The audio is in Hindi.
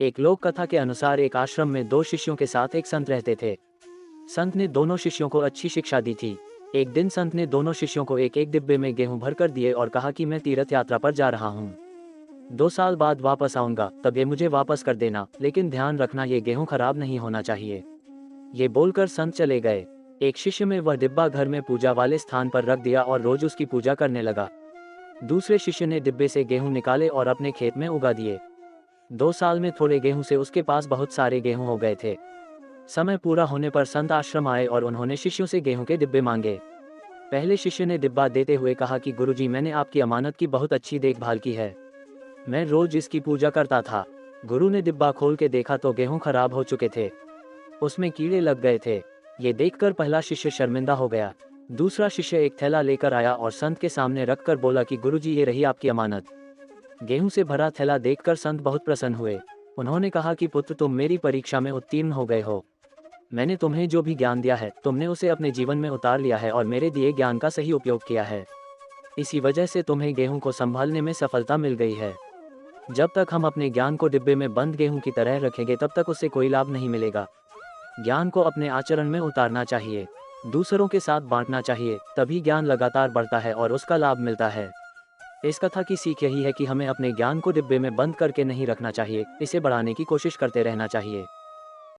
एक लोक कथा के अनुसार एक आश्रम में दो शिष्यों के साथ एक संत रहते थे। संत ने दोनों शिष्यों को अच्छी शिक्षा दी थी। एक दिन संत ने दोनों शिष्यों को एक एक डिब्बे में गेहूं भर कर दिए और कहा कि मैं तीर्थ यात्रा पर जा रहा हूं। 2 साल बाद वापस आऊंगा, तब ये मुझे वापस कर देना, लेकिन ध्यान रखना ये गेहूं खराब नहीं होना चाहिए। ये बोलकर संत चले गए। एक शिष्य में वह डिब्बा घर में पूजा वाले स्थान पर रख दिया और रोज उसकी पूजा करने लगा। दूसरे शिष्य ने डिब्बे से गेहूं निकाले और अपने खेत में उगा दिए। 2 साल में थोड़े गेहूं से उसके पास बहुत सारे गेहूं हो गए थे। समय पूरा होने पर संत आश्रम आए और उन्होंने शिष्यों से गेहूं के डिब्बे मांगे। पहले शिष्य ने डिब्बा देते हुए कहा कि गुरुजी, मैंने आपकी अमानत की बहुत अच्छी देखभाल की है। मैं रोज इसकी पूजा करता था। गुरु ने डिब्बा खोल के देखा तो गेहूं खराब हो चुके थे। उसमें कीड़े लग गए थे। ये देखकर पहला शिष्य शर्मिंदा हो गया। दूसरा शिष्य एक थैला लेकर आया और संत के सामने रखकर बोला कि गुरुजी, ये रही आपकी अमानत। गेहूं से भरा थैला देखकर संत बहुत प्रसन्न हुए। उन्होंने कहा कि पुत्र, तुम मेरी परीक्षा में उत्तीर्ण हो गए हो। मैंने तुम्हें जो भी ज्ञान दिया है, तुमने उसे अपने जीवन में उतार लिया है और मेरे दिए ज्ञान का सही उपयोग किया है। इसी वजह से तुम्हें गेहूं को संभालने में सफलता मिल गई है। जब तक हम अपने ज्ञान को डिब्बे में बंद गेहूं की तरह रखेंगे, तब तक उससे कोई लाभ नहीं मिलेगा। ज्ञान को अपने आचरण में उतारना चाहिए, दूसरों के साथ बांटना चाहिए, तभी ज्ञान लगातार बढ़ता है और उसका लाभ मिलता है। इस कथा की सीख यही है कि हमें अपने ज्ञान को डिब्बे में बंद करके नहीं रखना चाहिए, इसे बढ़ाने की कोशिश करते रहना चाहिए।